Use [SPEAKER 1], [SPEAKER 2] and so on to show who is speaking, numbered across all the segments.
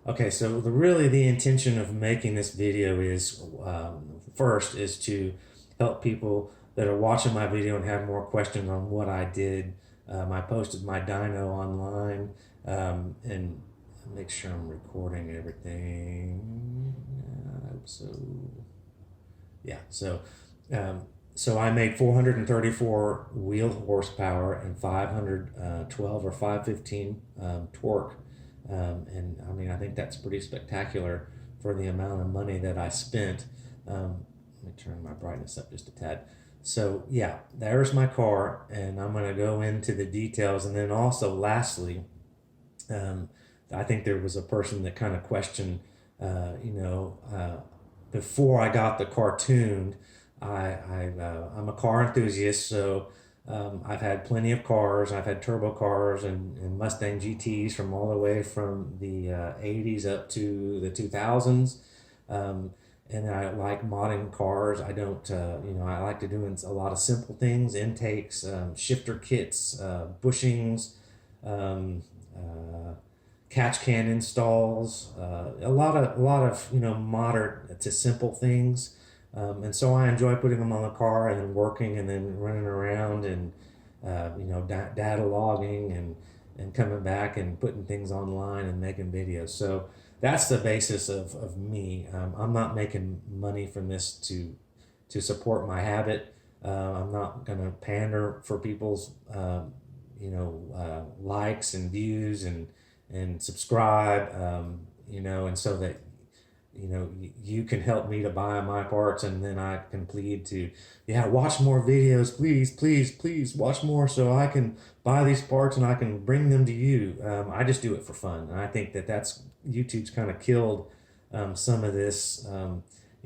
[SPEAKER 1] Okay, so really the intention of making this video is first is to help people that are watching my video and have more questions on what I did. I posted my dyno online and make sure I'm recording everything. I hope so. Yeah, so I make 434 wheel horsepower and 512 or 515 torque. And I mean, I think that's pretty spectacular for the amount of money that I spent. Let me turn my brightness up just a tad. So yeah, there's my car, and I'm going to go into the details. And then also, lastly, I think there was a person that kind of questioned, before I got the car tuned, I'm a car enthusiast, so I've had plenty of cars. I've had turbo cars and Mustang GTs from all the way from the 80s up to the 2000s. And I like modding cars. I don't, I like to do a lot of simple things, intakes, shifter kits, bushings, um, uh, catch can installs, a lot of moderate to simple things, and so I enjoy putting them on the car and then working and then running around and data logging and coming back and putting things online and making videos. So that's the basis of me. I'm not making money from this to support my habit. I'm not gonna pander for people's likes and views and subscribe, and so that you can help me to buy my parts, and then I can plead to, yeah, watch more videos, please, please, please watch more so I can buy these parts and I can bring them to you. I just do it for fun, and I think that's YouTube's kind of killed some of this,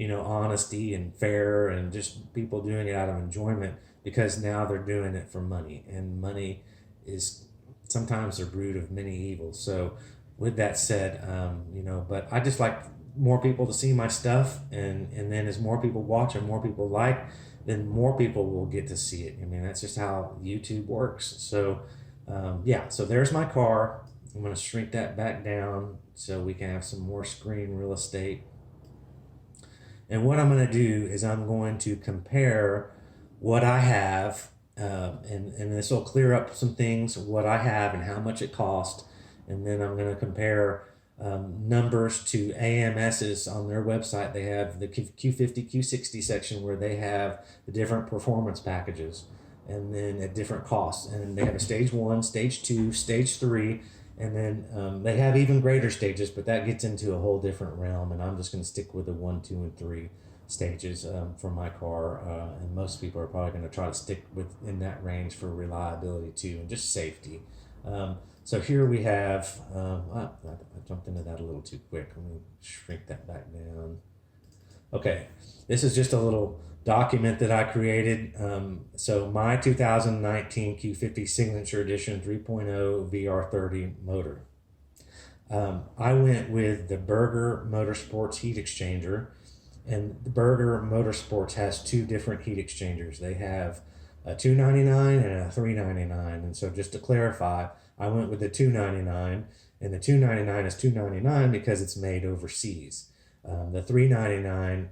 [SPEAKER 1] honesty and fair and just people doing it out of enjoyment, because now they're doing it for money, and money is sometimes the root of many evils. So with that said, but I just like more people to see my stuff, and then as more people watch and more people like, then more people will get to see it. I mean, that's just how YouTube works. So yeah, so there's my car. I'm going to shrink that back down so we can have some more screen real estate. And what I'm going to do is I'm going to compare what I have, and this will clear up some things, what I have and how much it cost. And then I'm going to compare numbers to AMS's on their website. They have the Q50, Q60 section where they have the different performance packages, and then at different costs. And they have a stage 1, stage 2, stage 3, and then they have even greater stages, but that gets into a whole different realm. And I'm just going to stick with the 1, 2, and 3 stages for my car. And most people are probably going to try to stick within that range for reliability too, and just safety. So here we have, I jumped into that a little too quick. Let me shrink that back down. Okay, this is just a little document that I created. So my 2019 Q50 Signature Edition 3.0 VR30 motor. I went with the Berger Motorsports heat exchanger, and the Berger Motorsports has two different heat exchangers. They have a $299 and a $399. And so just to clarify, I went with the $299, and the $299 is $299 because it's made overseas. The $399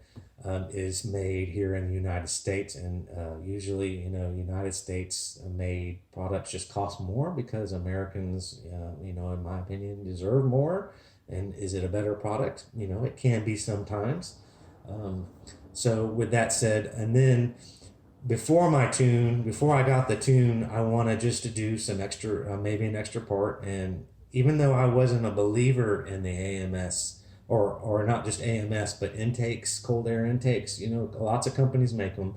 [SPEAKER 1] is made here in the United States, and usually, United States made products just cost more because Americans, in my opinion, deserve more. And is it a better product? It can be sometimes. So with that said, and then before I got the tune, I wanted just to do some extra, maybe an extra part. And even though I wasn't a believer in the AMS, or not just AMS, but intakes, cold air intakes, lots of companies make them,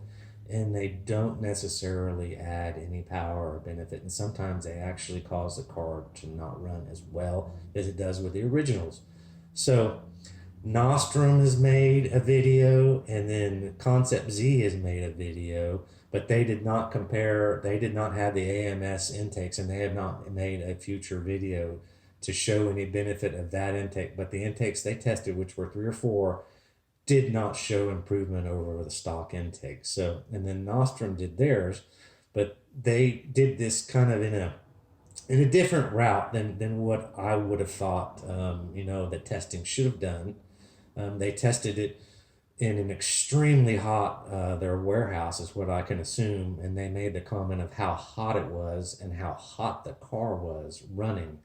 [SPEAKER 1] and they don't necessarily add any power or benefit. And sometimes they actually cause the car to not run as well as it does with the originals. So Nostrum has made a video, and then Concept Z has made a video, but they did not compare, they did not have the AMS intakes, and they have not made a future video to show any benefit of that intake. But the intakes they tested, which were 3 or 4, did not show improvement over the stock intake. So, and then Nostrum did theirs, but they did this kind of in in a different route than what I would have thought, that testing should have done. They tested it in an extremely hot, their warehouse is what I can assume, and they made the comment of how hot it was and how hot the car was running,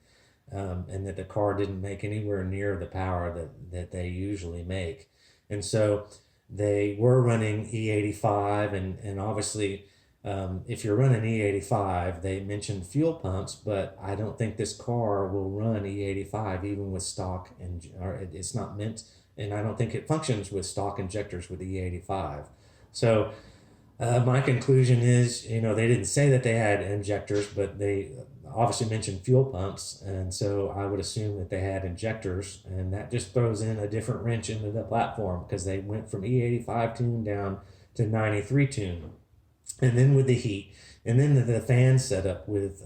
[SPEAKER 1] and that the car didn't make anywhere near the power that they usually make. And so they were running E85, and obviously, if you're running E85, they mentioned fuel pumps, but I don't think this car will run E85 even with stock, or it's not meant, and I don't think it functions with stock injectors with E85. So my conclusion is, they didn't say that they had injectors, but they obviously mentioned fuel pumps, and so I would assume that they had injectors, and that just throws in a different wrench into the platform because they went from E85 tune down to 93 tune, and then with the heat, and then the fan setup with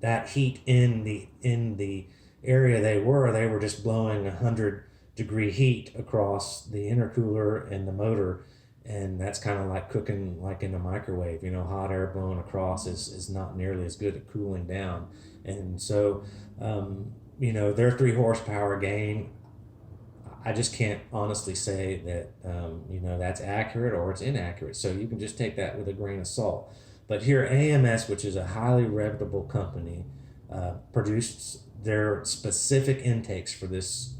[SPEAKER 1] that heat in the area they were just blowing 100-degree heat across the intercooler and the motor, and that's kind of like cooking like in a microwave. Hot air blowing across is not nearly as good at cooling down. And so their 3 horsepower gain, I just can't honestly say that that's accurate or it's inaccurate. So you can just take that with a grain of salt. But here, AMS, which is a highly reputable company, produced their specific intakes for this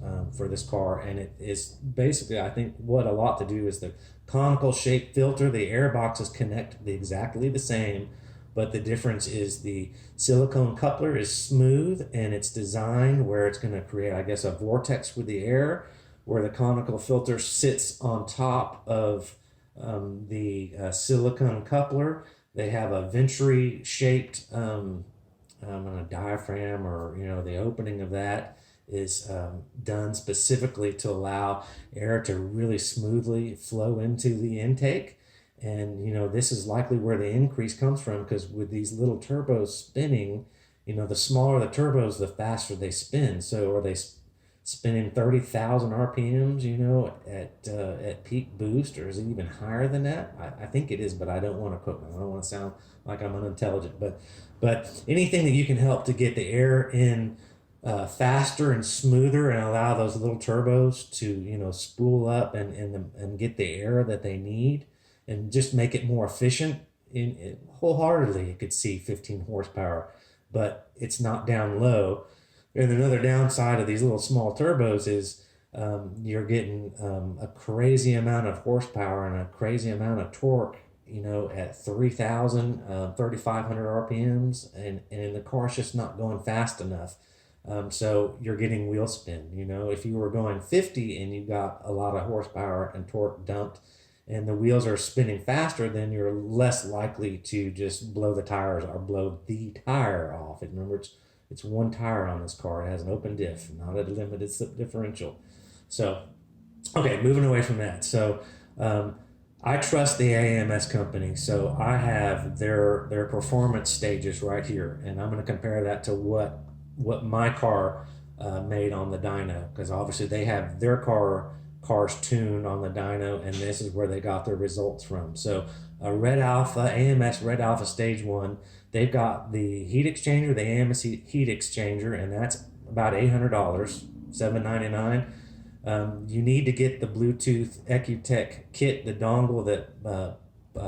[SPEAKER 1] car, and it is basically, I think, what a lot to do is the conical shaped filter. The air boxes connect exactly the same, but the difference is the silicone coupler is smooth, and it's designed where it's going to create, I guess, a vortex with the air, where the conical filter sits on top of the silicone coupler. They have a venturi shaped a diaphragm, or the opening of that is done specifically to allow air to really smoothly flow into the intake. And this is likely where the increase comes from, because with these little turbos spinning, the smaller the turbos, the faster they spin. So are they spinning 30,000 RPMs, at peak boost, or is it even higher than that? I think it is, but I don't want to quote. I don't want to sound like I'm unintelligent, but anything that you can help to get the air in faster and smoother, and allow those little turbos to spool up and get the air that they need, and just make it more efficient. Wholeheartedly, it could see 15 horsepower, but it's not down low. And another downside of these little small turbos is you're getting a crazy amount of horsepower and a crazy amount of torque, at 3,000, 3,500 RPMs, and the car's just not going fast enough. So you're getting wheel spin. If you were going 50 and you got a lot of horsepower and torque dumped, and the wheels are spinning faster, then you're less likely to just blow the tires or blow the tire off. And remember, it's one tire on this car. It has an open diff, not a limited slip differential. So, okay, moving away from that. So, I trust the AMS company. So I have their performance stages right here, and I'm going to compare that to what my car made on the dyno, because obviously they have their cars tuned on the dyno, and this is where they got their results from. So Red Alpha, AMS Red Alpha Stage 1, they've got the heat exchanger, the AMS heat exchanger, and that's about $800, $799. You need to get the Bluetooth Ecutech kit, the dongle that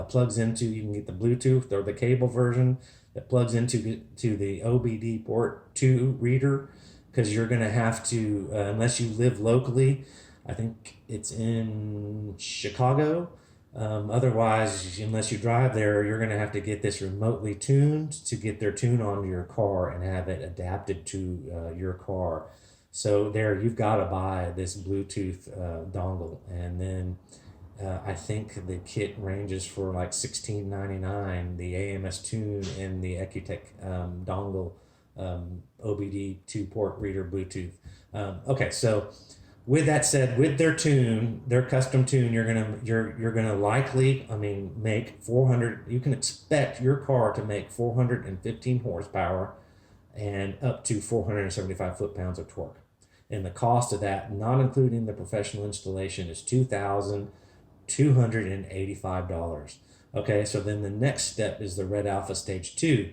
[SPEAKER 1] plugs into, you can get the Bluetooth or the cable version that plugs into the OBD port 2 reader, because you're going to have to, unless you live locally, I think it's in Chicago. Otherwise, unless you drive there, you're going to have to get this remotely tuned to get their tune onto your car and have it adapted to your car. So there, you've got to buy this Bluetooth dongle, and then I think the kit ranges for like $16.99. The AMS tune and the Ecutech dongle, OBD 2-port reader Bluetooth. Okay, so with that said, with their tune, their custom tune, you're gonna likely, make 400. You can expect your car to make 415 horsepower and up to 475 foot-pounds of torque. And the cost of that, not including the professional installation, is $2,285. Okay, so then the next step is the Red Alpha Stage 2.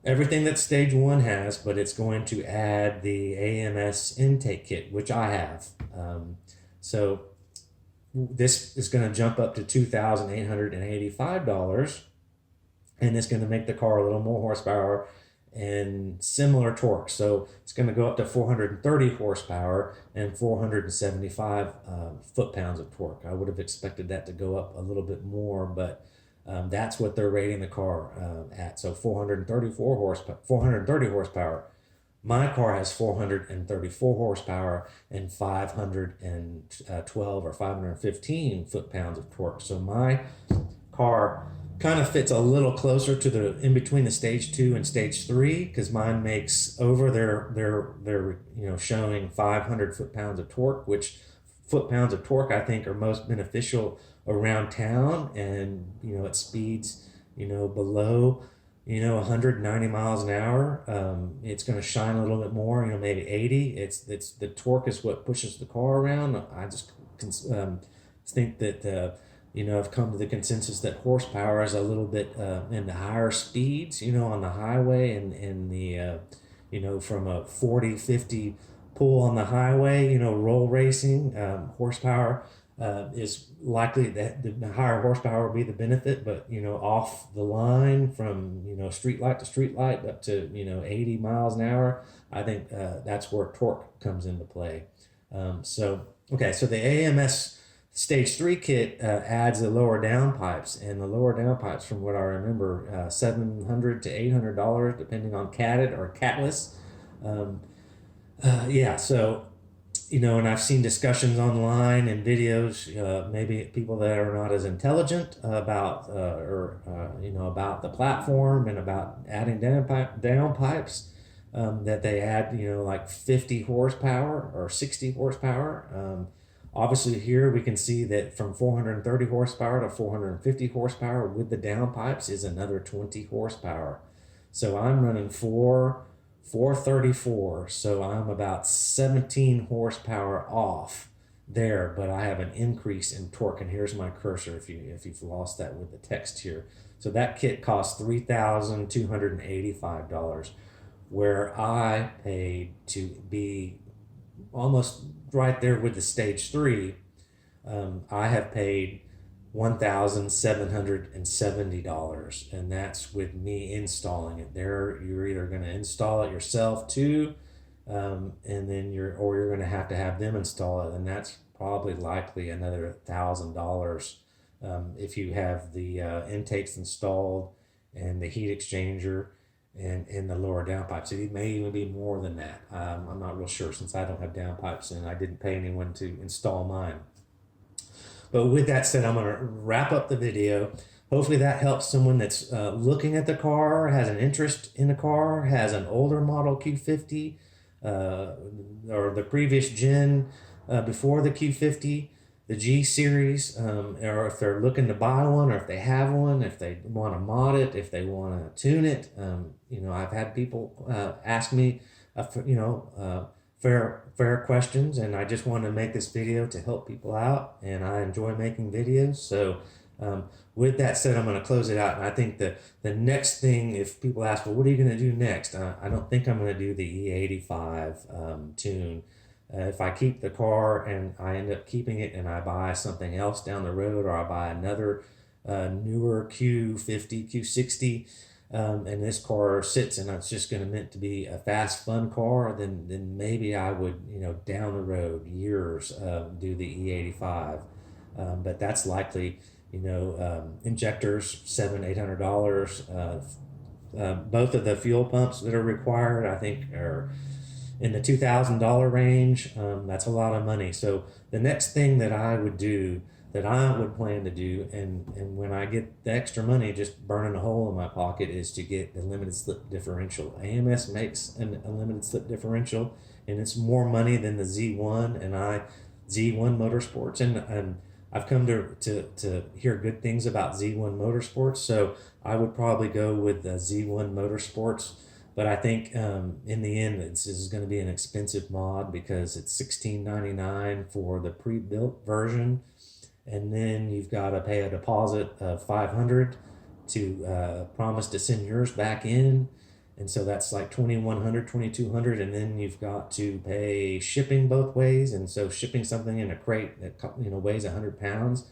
[SPEAKER 1] everything that stage one has, but it's going to add the AMS intake kit, which I have. So this is going to jump up to $2,885, and it's going to make the car a little more horsepower and similar torque. So it's going to go up to 430 horsepower and 475 foot-pounds of torque. I would have expected that to go up a little bit more, but that's what they're rating the car at. So 434 horsepower, 430 horsepower. My car has 434 horsepower and 512 or 515 foot-pounds of torque. So my car kind of fits a little closer to the in between the stage 2 and stage 3, because mine makes over their showing 500 foot-pounds of torque, which foot-pounds of torque I think are most beneficial around town, and at speeds below 190 miles an hour. It's going to shine a little bit more, maybe 80. It's the torque is what pushes the car around. I just think that I've come to the consensus that horsepower is a little bit in the higher speeds, on the highway, and in the from a 40, 50 pull on the highway, roll racing, horsepower is likely that the higher horsepower will be the benefit, but off the line from street light to street light up to 80 miles an hour, I think that's where torque comes into play. So the AMS Stage 3 kit adds the lower downpipes, and the lower downpipes, from what I remember, $700 to $800 depending on catted or catless. Yeah, so and I've seen discussions online and videos, maybe people that are not as intelligent about about the platform and about adding downpipes, that they add like 50 horsepower or 60 horsepower. Obviously here we can see that from 430 horsepower to 450 horsepower with the downpipes is another 20 horsepower. So I'm running 434, so I'm about 17 horsepower off there, but I have an increase in torque. And here's my cursor if you've lost that with the text here. So that kit costs $3,285, where I paid to be almost right there with the stage 3. I have paid $1,770, and that's with me installing it. You're either going to install it yourself too, and then you're going to have them install it, and that's probably likely another $1,000 if you have the intakes installed and the heat exchanger and the lower downpipes. It may even be more than that. I'm not real sure, since I don't have downpipes and I didn't pay anyone to install mine. But with that said, I'm going to wrap up the video. Hopefully that helps someone that's looking at the car, has an interest in the car, has an older model Q50 or the previous gen before the Q50, the G series, or if they're looking to buy one, or if they have one, if they want to mod it, if they want to tune it. I've had people ask me, fair questions, and I just want to make this video to help people out, and I enjoy making videos. So with that said, I'm going to close it out, and I think the next thing, if people ask, well, what are you going to do next? I don't think I'm going to do the E85 tune. If I keep the car and I end up keeping it and I buy something else down the road, or I buy another newer Q50, Q60, and this car sits and it's just going to meant to be a fast, fun car, then maybe I would, down the road, years, do the E85. But that's likely, injectors, $700-800. Both of the fuel pumps that are required, I think, are in the $2,000 range. That's a lot of money. So the next thing that I would plan to do, and when I get the extra money just burning a hole in my pocket, is to get the limited slip differential. AMS makes a limited slip differential, and it's more money than the Z1 and Z1 Motorsports, and I've come to hear good things about Z1 Motorsports, so I would probably go with the Z1 Motorsports. But I think in the end, this is going to be an expensive mod, because it's $16.99 for the pre-built version, and then you've got to pay a deposit of $500 to promise to send yours back in, And so that's like 2,100, 2,200, and then you've got to pay shipping both ways. And so shipping something in a crate that weighs 100 pounds,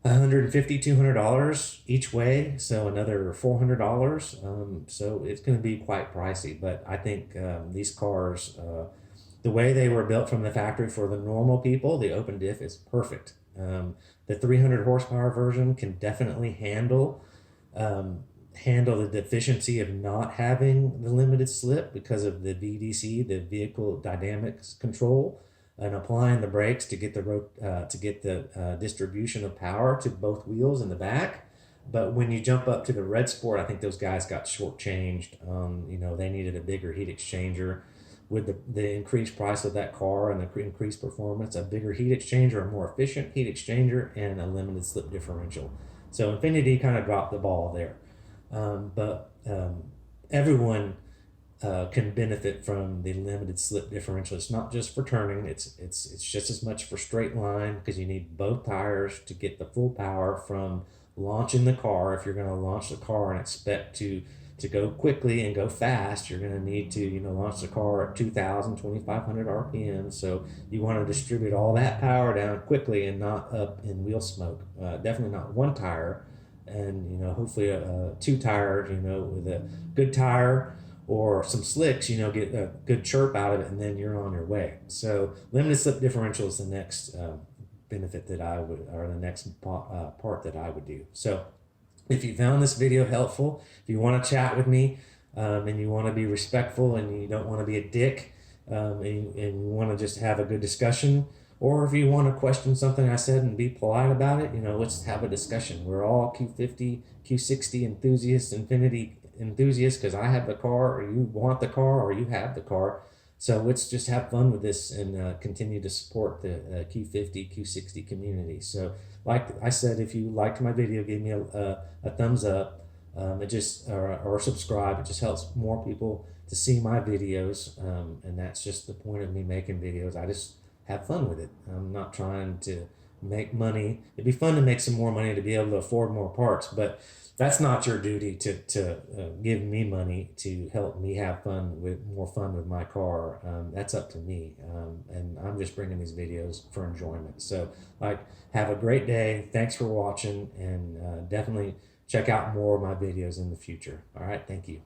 [SPEAKER 1] 150, $200 each way, so another $400. So it's going to be quite pricey. But I think these cars, the way they were built from the factory for the normal people, the open diff is perfect. The 300 horsepower version can definitely um, handle the deficiency of not having the limited slip because of the VDC, the vehicle dynamics control, and applying the brakes to get the distribution of power to both wheels in the back. But when you jump up to the Red Sport, I think those guys got shortchanged. They needed a bigger heat exchanger. With the increased price of that car and the increased performance, a bigger heat exchanger, a more efficient heat exchanger, and a limited slip differential. So Infiniti kind of dropped the ball there. But everyone can benefit from the limited slip differential. It's not just for turning, it's just as much for straight line, because you need both tires to get the full power from launching the car. If you're going to launch the car and expect to go quickly and go fast, you're going to need to launch the car at 2,000, 2,500 RPM. So you want to distribute all that power down quickly and not up in wheel smoke. Definitely not one tire, and hopefully two tires, with a good tire or some slicks, get a good chirp out of it, and then you're on your way. So limited slip differential is the next benefit that I would, or the next part that I would do. So if you found this video helpful, if you want to chat with me, and you want to be respectful and you don't want to be a dick, and you want to just have a good discussion, or if you want to question something I said and be polite about it, let's have a discussion. We're all Q50, Q60 enthusiasts, Infiniti enthusiasts, because I have the car, or you want the car, or you have the car. So let's just have fun with this and continue to support the Q50, Q60 community. So like I said, if you liked my video, give me a thumbs up, or subscribe. It just helps more people to see my videos, and that's just the point of me making videos. I just have fun with it. I'm not trying to make money. It'd be fun to make some more money to be able to afford more parts, but that's not your duty to give me money to help me have more fun with my car. That's up to me, and I'm just bringing these videos for enjoyment. So, have a great day. Thanks for watching, and definitely check out more of my videos in the future. All right, thank you.